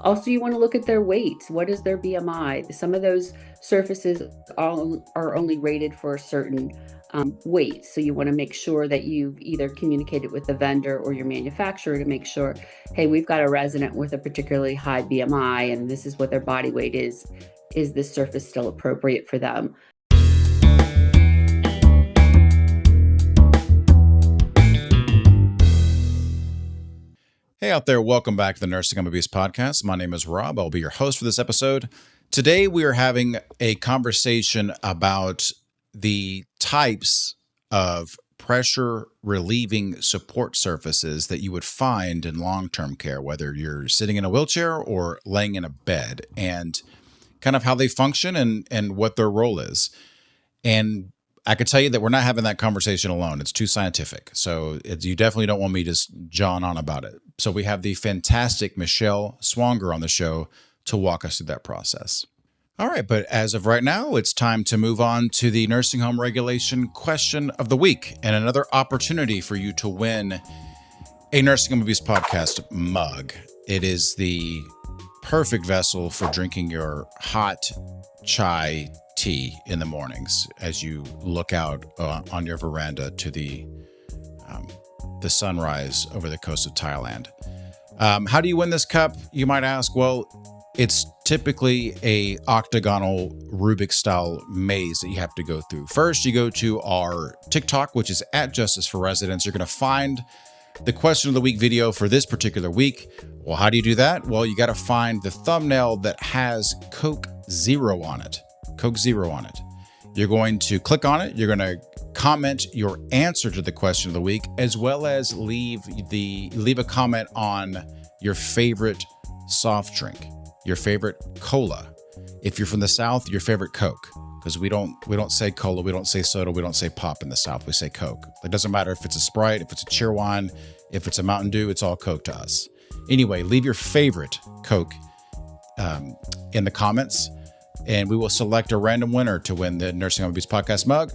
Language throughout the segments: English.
Also, you want to look at their weights. What is their BMI? Some of those surfaces are only rated for a certain weight. So you want to make sure that you've either communicated with the vendor or your manufacturer to make sure, hey, we've got a resident with a particularly high BMI and this is what their body weight is. Is this surface still appropriate for them? Hey out there, welcome back to the Nursing Home Abuse Podcast. My name is Rob. I'll be your host for this episode. Today we are having a conversation about the types of pressure relieving support surfaces that you would find in long-term care, whether you're sitting in a wheelchair or laying in a bed, and kind of how they function and what their role is. And I could tell you that we're not having that conversation alone. It's too scientific. So you definitely don't want me just jawing on about it. So we have the fantastic Michelle Swanger on the show to walk us through that process. All right, but as of right now, it's time to move on to the nursing home regulation question of the week and another opportunity for you to win a Nursing Home Abuse Podcast mug. It is the perfect vessel for drinking your hot chai tea in the mornings as you look out on your veranda to the sunrise over the coast of Thailand. How do you win this cup, you might ask? Well, it's typically a octagonal Rubik style maze that you have to go through. First, you go to our TikTok, which is at Justice for Residents. You're going to find the question of the week video for this particular week. Well, how do you do that? Well, you got to find the thumbnail that has Coke Zero on it. Coke Zero on it. You're going to click on it. You're going to comment your answer to the question of the week, as well as leave a comment on your favorite soft drink, your favorite cola. If you're from the South, your favorite Coke, because we don't say cola, we don't say soda, we don't say pop in the South. We say Coke. It doesn't matter if it's a Sprite, if it's a Cheerwine, if it's a Mountain Dew, it's all Coke to us. Anyway, leave your favorite Coke in the comments, and we will select a random winner to win the Nursing Home Abuse Podcast mug.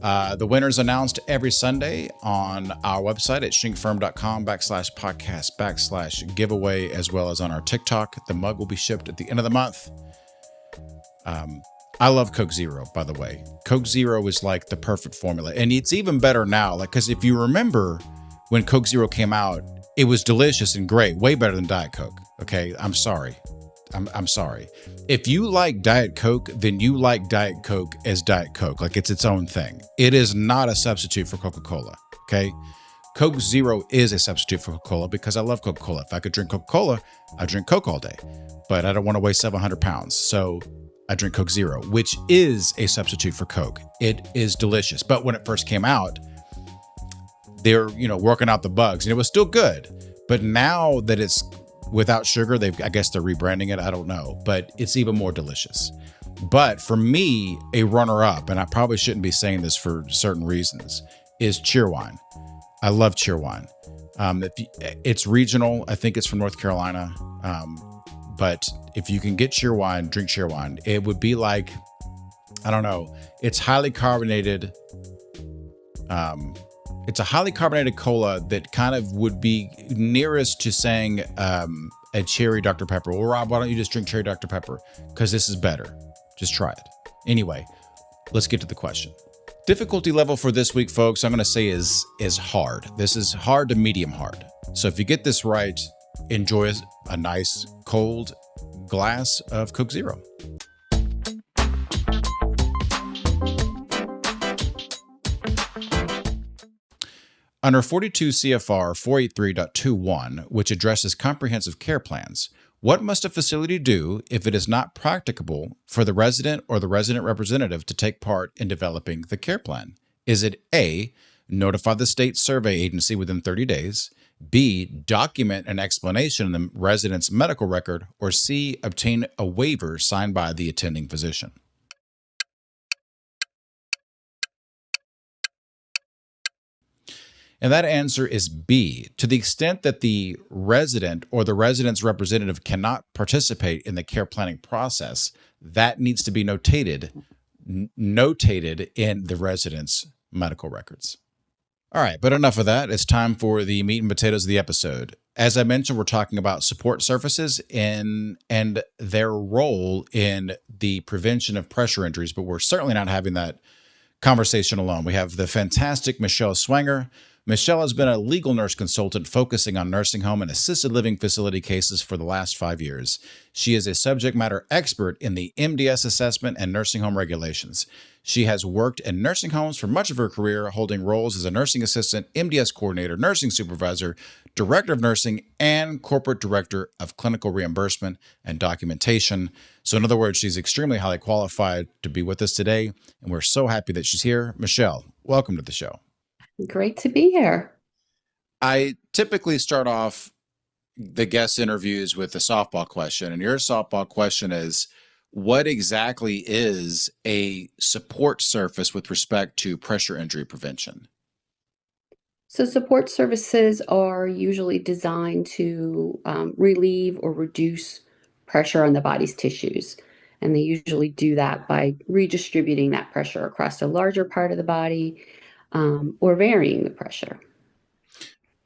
The winner's announced every Sunday on our website at schenkfirm.com/podcast/giveaway, as well as on our TikTok. The mug will be shipped at the end of the month. I love Coke Zero, by the way. Coke Zero is like the perfect formula, and it's even better now. Like, because if you remember when Coke Zero came out, it was delicious and great, way better than Diet Coke. Okay, I'm sorry. I'm sorry. If you like Diet Coke, then you like Diet Coke as Diet Coke. Like, it's its own thing. It is not a substitute for Coca-Cola. Okay. Coke Zero is a substitute for Coca-Cola because I love Coca-Cola. If I could drink Coca-Cola, I drink Coke all day, but I don't want to weigh 700 pounds. So I drink Coke Zero, which is a substitute for Coke. It is delicious. But when it first came out, they're, working out the bugs and it was still good. But now that it's without sugar, I guess they're rebranding it. I don't know, but it's even more delicious. But for me, a runner-up, and I probably shouldn't be saying this for certain reasons, is Cheerwine. I love Cheerwine. It's regional. I think it's from North Carolina. But if you can get Cheerwine, drink Cheerwine. It would be like, I don't know. It's highly carbonated. It's a highly carbonated cola that kind of would be nearest to saying a cherry Dr. Pepper. Well, Rob, why don't you just drink cherry Dr. Pepper? Because this is better. Just try it. Anyway, let's get to the question. Difficulty level for this week, folks, I'm going to say is hard. This is hard to medium hard. So if you get this right, enjoy a nice cold glass of Coke Zero. Under 42 CFR 483.21, which addresses comprehensive care plans, what must a facility do if it is not practicable for the resident or the resident representative to take part in developing the care plan? Is it A, notify the state survey agency within 30 days, B, document an explanation in the resident's medical record, or C, obtain a waiver signed by the attending physician? And that answer is B. To the extent that the resident or the resident's representative cannot participate in the care planning process, that needs to be notated in the resident's medical records. All right, but enough of that. It's time for the meat and potatoes of the episode. As I mentioned, we're talking about support surfaces and their role in the prevention of pressure injuries, but we're certainly not having that conversation alone. We have the fantastic Michelle Swanger. Michelle has been a legal nurse consultant focusing on nursing home and assisted living facility cases for the last 5 years. She is a subject matter expert in the MDS assessment and nursing home regulations. She has worked in nursing homes for much of her career, holding roles as a nursing assistant, MDS coordinator, nursing supervisor, director of nursing, and corporate director of clinical reimbursement and documentation. So, in other words, she's extremely highly qualified to be with us today, and we're so happy that she's here. Michelle, welcome to the show. Great to be here. I typically start off the guest interviews with a softball question, and your softball question is, what exactly is a support surface with respect to pressure injury prevention? So, support services are usually designed to relieve or reduce pressure on the body's tissues. And they usually do that by redistributing that pressure across a larger part of the body or varying the pressure.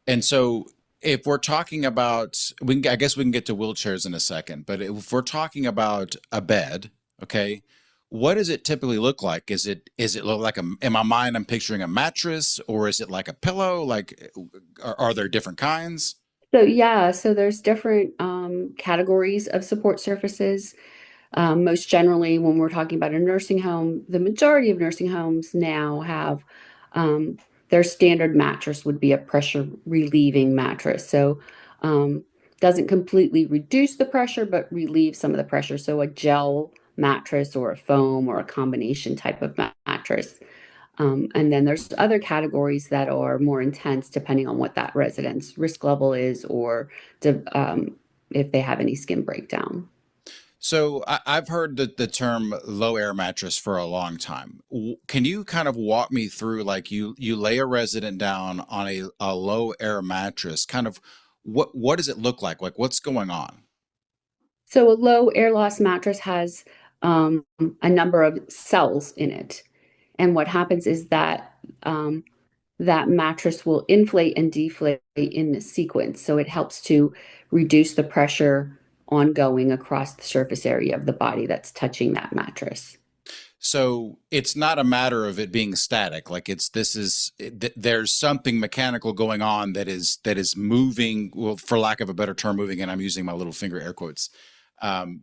And so, if we're talking about, I guess we can get to wheelchairs in a second, but if we're talking about a bed, okay, what does it typically look like? Is it look like in my mind, I'm picturing a mattress, or is it like a pillow? Like, are there different kinds? So, yeah, so there's different categories of support surfaces. Most generally, when we're talking about a nursing home, the majority of nursing homes now have um, their standard mattress would be a pressure relieving mattress. So, doesn't completely reduce the pressure, but relieve some of the pressure. So, a gel mattress or a foam or a combination type of mattress. And then there's other categories that are more intense depending on what that resident's risk level is or if they have any skin breakdown. So I've heard the term low air mattress for a long time. Can you kind of walk me through, like, you lay a resident down on a low air mattress, kind of what does it look like? Like, what's going on? So a low air loss mattress has a number of cells in it. And what happens is that that mattress will inflate and deflate in the sequence. So it helps to reduce the pressure ongoing across the surface area of the body that's touching that mattress. So it's not a matter of it being static. Like, there's something mechanical going on that is moving. Well, for lack of a better term, moving, and I'm using my little finger air quotes,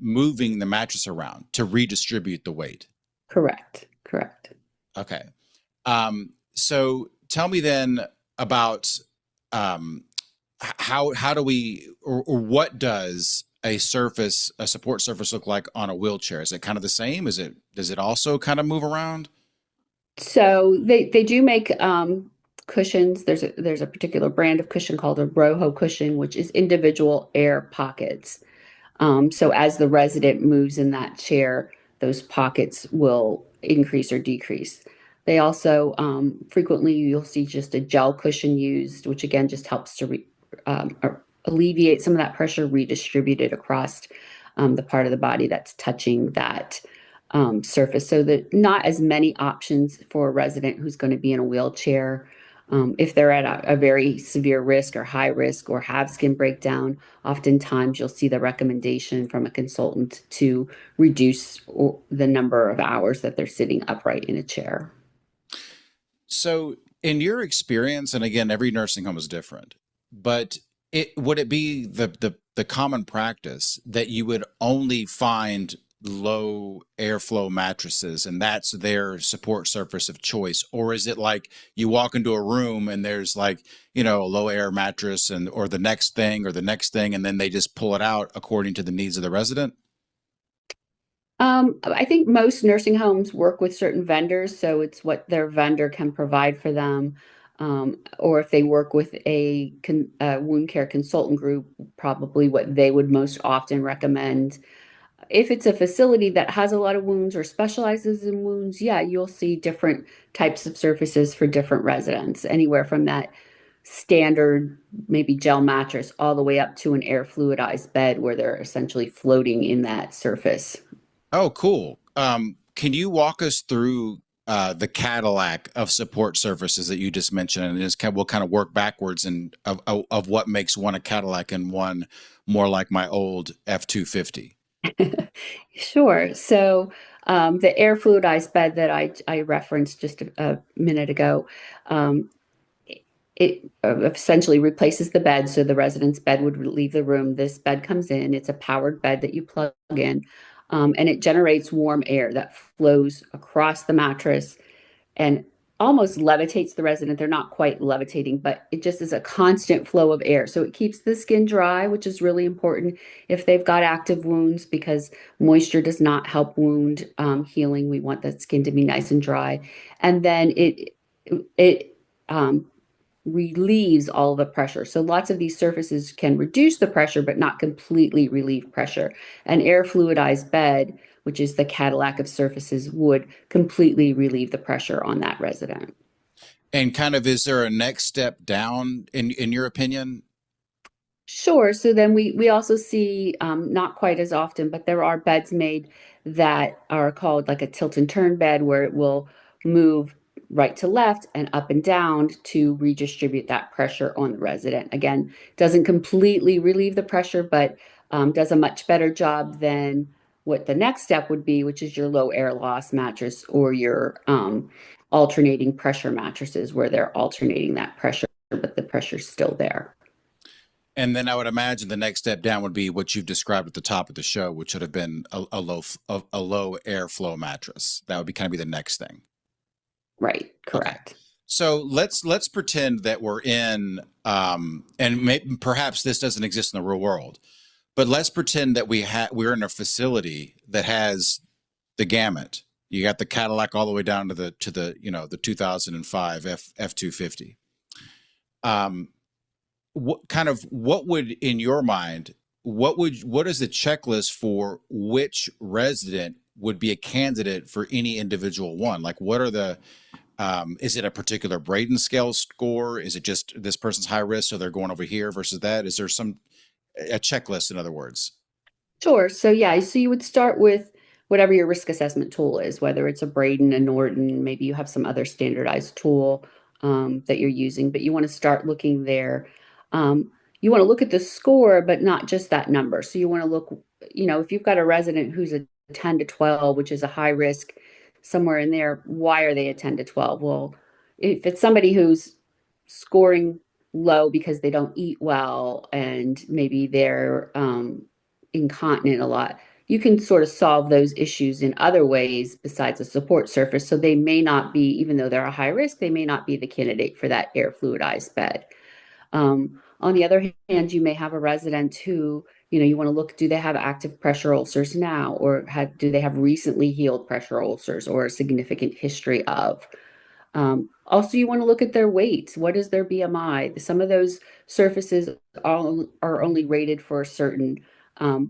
moving the mattress around to redistribute the weight. Correct. Correct. Okay. So tell me then about um, how do we, or what does a support surface look like on a wheelchair? Is it kind of the same? Does it also kind of move around? So they do make cushions. There's a particular brand of cushion called a Roho cushion, which is individual air pockets. So as the resident moves in that chair, those pockets will increase or decrease. They also frequently you'll see just a gel cushion used, which again just helps to alleviate some of that pressure, redistribute it across the part of the body that's touching that surface. So that not as many options for a resident who's going to be in a wheelchair. If they're at a very severe risk or high risk or have skin breakdown, oftentimes you'll see the recommendation from a consultant to reduce the number of hours that they're sitting upright in a chair. So, in your experience, and again, every nursing home is different, but would it be the common practice that you would only find low airflow mattresses and that's their support surface of choice? Or is it like you walk into a room and there's, like, a low air mattress, and or the next thing or the next thing, and then they just pull it out according to the needs of the resident? I think most nursing homes work with certain vendors, so it's what their vendor can provide for them. Or if they work with a wound care consultant group, probably what they would most often recommend. If it's a facility that has a lot of wounds or specializes in wounds, yeah, you'll see different types of surfaces for different residents, anywhere from that standard, maybe gel mattress, all the way up to an air fluidized bed where they're essentially floating in that surface. Oh, cool. Can you walk us through? the Cadillac of support surfaces that you just mentioned, and we'll kind of work backwards and of what makes one a Cadillac and one more like my old F-250. Sure. So the air fluidized bed that I referenced just a minute ago, um, it essentially replaces the bed. So the resident's bed would leave the room. This bed comes in. It's a powered bed that you plug in, and it generates warm air that flows across the mattress and almost levitates the resident. They're not quite levitating, but it just is a constant flow of air. So it keeps the skin dry, which is really important if they've got active wounds because moisture does not help wound healing. We want the skin to be nice and dry. And then it relieves all the pressure. So lots of these surfaces can reduce the pressure, but not completely relieve pressure. An air fluidized bed, which is the Cadillac of surfaces, would completely relieve the pressure on that resident. And kind of, is there a next step down in your opinion? Sure. So then we also see not quite as often, but there are beds made that are called like a tilt and turn bed where it will move right to left and up and down to redistribute that pressure on the resident. Again, doesn't completely relieve the pressure, but does a much better job than what the next step would be, which is your low air loss mattress or your alternating pressure mattresses where they're alternating that pressure, but the pressure's still there. And then I would imagine the next step down would be what you've described at the top of the show, which would have been a low airflow mattress. That would be kind of be the next thing. Right, Okay. correct. So let's pretend that we're in, and perhaps this doesn't exist in the real world, but let's pretend that we're in a facility that has the gamut. You got the Cadillac all the way down to the the 2005 F-250. What would, in your mind, what is the checklist for which resident would be a candidate for any individual one? Like, what are the is it a particular Braden scale score? Is it just this person's high risk, so they're going over here versus that? Is there a checklist, in other words? Sure. So yeah, so you would start with whatever your risk assessment tool is, whether it's a Braden, a Norton, maybe you have some other standardized tool that you're using, but you want to start looking there. You want to look at the score, but not just that number. So you want to look, if you've got a resident who's a 10 to 12, which is a high risk, somewhere in there, why are they a 10 to 12? Well, if it's somebody who's scoring low because they don't eat well and maybe they're incontinent a lot, you can sort of solve those issues in other ways besides a support surface. So they may not be, even though they're a high risk, they may not be the candidate for that air fluidized bed. On the other hand, you may have a resident who, you want to look, do they have active pressure ulcers now, or do they have recently healed pressure ulcers or a significant history of? Also, you want to look at their weight. What is their BMI? Some of those surfaces are only rated for a certain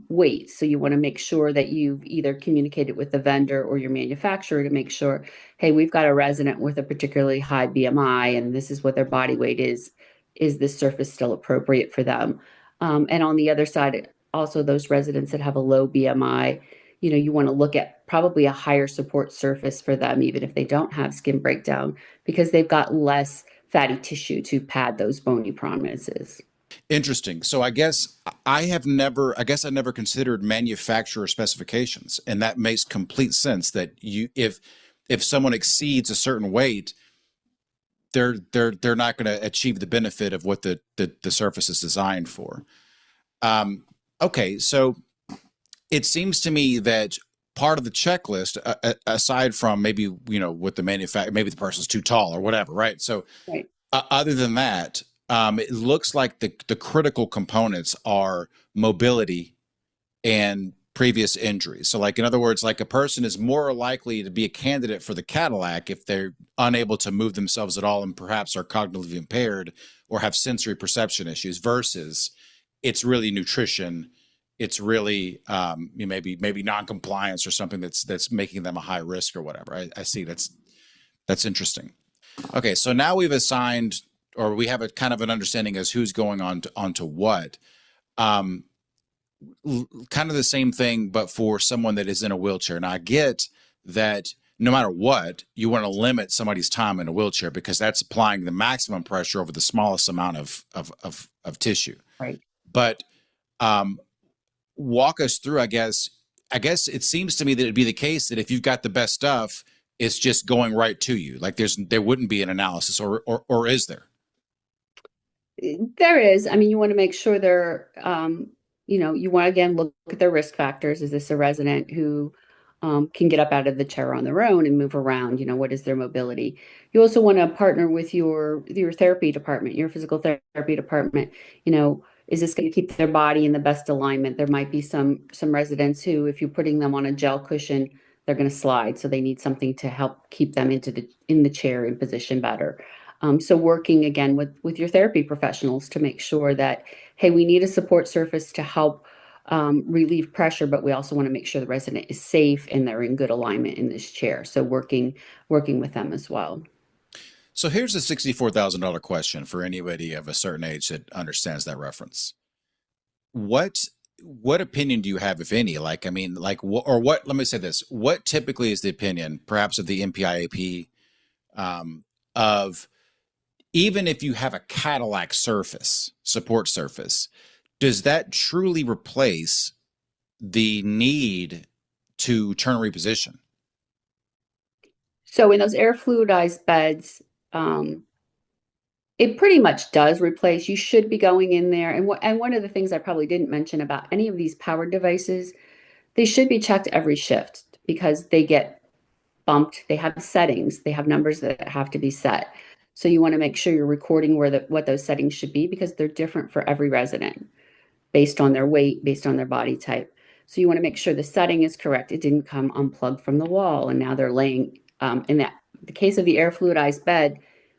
weight. So you want to make sure that you've either communicated with the vendor or your manufacturer to make sure, hey, we've got a resident with a particularly high BMI and this is what their body weight is. Is this surface still appropriate for them? And on the other side, also those residents that have a low BMI, you want to look at probably a higher support surface for them, even if they don't have skin breakdown, because they've got less fatty tissue to pad those bony prominences. Interesting. So I guess I never considered manufacturer specifications, and that makes complete sense that if someone exceeds a certain weight, they're not going to achieve the benefit of what the surface is designed for. Okay, so it seems to me that part of the checklist, aside from maybe with the manufacturer, maybe the person's too tall or whatever, right? So Right. other than that, it looks like the critical components are mobility and previous injuries. So, like, in other words, like a person is more likely to be a candidate for the Cadillac if they're unable to move themselves at all and perhaps are cognitively impaired or have sensory perception issues versus it's really nutrition. It's really maybe non-compliance or something that's making them a high risk or whatever. I see that's interesting. Okay, so now we've assigned, or we have a kind of an understanding as who's going onto what. Um, Kind of the same thing, but for someone that is in a wheelchair. Now, I get that no matter what, you want to limit somebody's time in a wheelchair because that's applying the maximum pressure over the smallest amount of tissue. Right. But um, walk us through, I guess. I guess it seems to me that it'd be the case that if you've got the best stuff, it's just going right to you. Like there wouldn't be an analysis, or is there? There is. I mean, you want to make sure they're, you want to again look at their risk factors. Is this a resident who can get up out of the chair on their own and move around? What is their mobility? You also want to partner with your therapy department, your physical therapy department. Is this going to keep their body in the best alignment? There might be some residents who, if you're putting them on a gel cushion, they're going to slide. So they need something to help keep them in the chair in position better. So working again with your therapy professionals to make sure that, hey, we need a support surface to help relieve pressure, but we also want to make sure the resident is safe and they're in good alignment in this chair. So working with them as well. So here's a $64,000 question for anybody of a certain age that understands that reference. What opinion do you have, if any? Like, I mean, like, or what? Let me say this: what typically is the opinion, perhaps of the MPIAP, of even if you have a Cadillac support surface, does that truly replace the need to turn and reposition? So in those air fluidized beds, it pretty much does replace. You should be going in there. And one of the things I probably didn't mention about any of these powered devices, they should be checked every shift because they get bumped. They have settings. They have numbers that have to be set. So you want to make sure you're recording what those settings should be because they're different for every resident based on their weight, based on their body type. So you want to make sure the setting is correct. It didn't come unplugged from the wall, and now they're laying in the case of the air fluidized bed.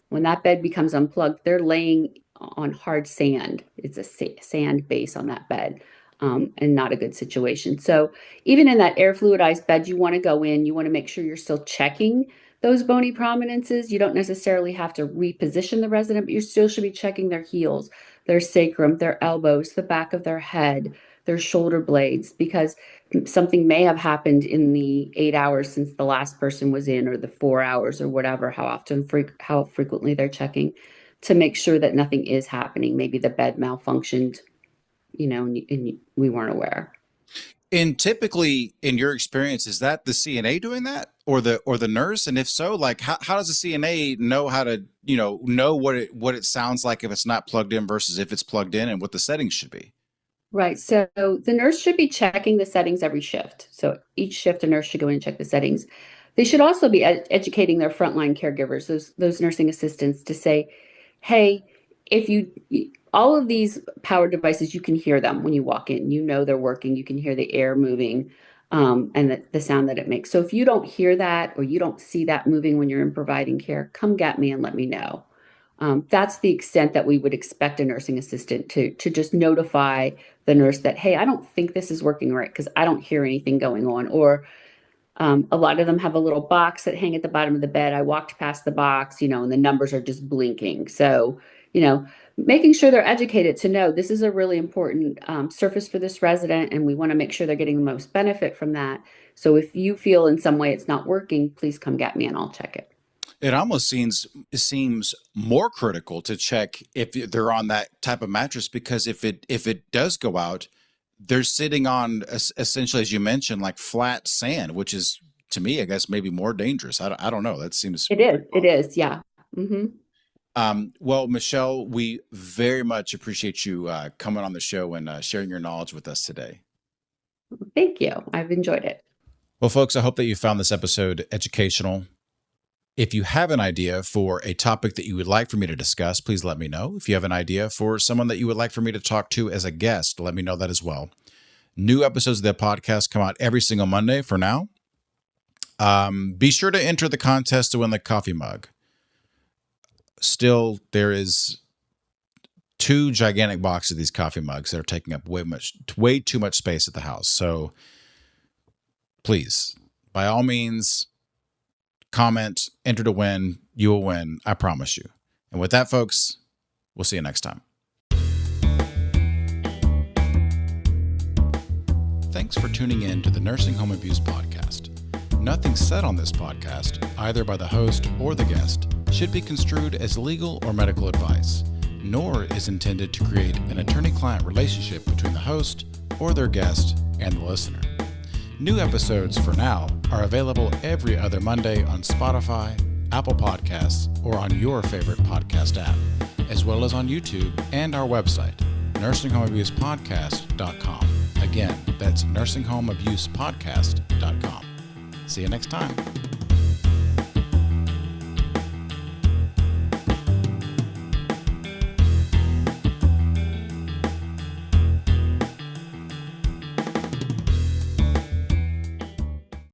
When that bed becomes unplugged, they're laying on hard sand. It's a sand base on that bed, and not a good situation. So even in that air fluidized bed, you want to go in. You want to make sure you're still checking those bony prominences. You don't necessarily have to reposition the resident, but you still should be checking their heels, their sacrum, their elbows, the back of their head, their shoulder blades, because something may have happened in the 8 hours since the last person was in, or the 4 hours, or whatever, how frequently they're checking to make sure that nothing is happening. Maybe the bed malfunctioned, and we weren't aware. And typically, in your experience, is that the CNA doing that, or the nurse? And if so, like, how does the CNA know how to know what it sounds like if it's not plugged in versus if it's plugged in, and what the settings should be? Right. So the nurse should be checking the settings every shift. So each shift, a nurse should go in and check the settings. They should also be educating their frontline caregivers, those nursing assistants, to say, hey, if all of these power devices, you can hear them when you walk in. They're working. You can hear the air moving, and the sound that it makes. So if you don't hear that or you don't see that moving when you're in providing care, come get me and let me know. That's the extent that we would expect a nursing assistant to just notify the nurse that, hey, I don't think this is working right because I don't hear anything going on. Or a lot of them have a little box that hang at the bottom of the bed. I walked past the box, and the numbers are just blinking. So, making sure they're educated to know this is a really important surface for this resident, and we want to make sure they're getting the most benefit from that. So if you feel in some way it's not working, please come get me and I'll check it. It almost seems more critical to check if they're on that type of mattress, because if it does go out, they're sitting on essentially, as you mentioned, like flat sand, which is, to me, I guess, maybe more dangerous. I don't know. That seems. It is. It is. Yeah. Mm-hmm. Well, Michelle, we very much appreciate you coming on the show and sharing your knowledge with us today. Thank you. I've enjoyed it. Well, folks, I hope that you found this episode educational. If you have an idea for a topic that you would like for me to discuss, please let me know. If you have an idea for someone that you would like for me to talk to as a guest, let me know that as well. New episodes of the podcast come out every single Monday for now. Be sure to enter the contest to win the coffee mug. Still, there is 2 gigantic boxes of these coffee mugs that are taking up way too much space at the house. So please, by all means, comment, enter to win. You will win. I promise you. And with that, folks, we'll see you next time. Thanks for tuning in to the Nursing Home Abuse Podcast. Nothing said on this podcast, either by the host or the guest, should be construed as legal or medical advice, nor is intended to create an attorney-client relationship between the host or their guest and the listener. New episodes for now are available every other Monday on Spotify, Apple Podcasts, or on your favorite podcast app, as well as on YouTube and our website, nursinghomeabusepodcast.com. Again, that's nursinghomeabusepodcast.com. See you next time.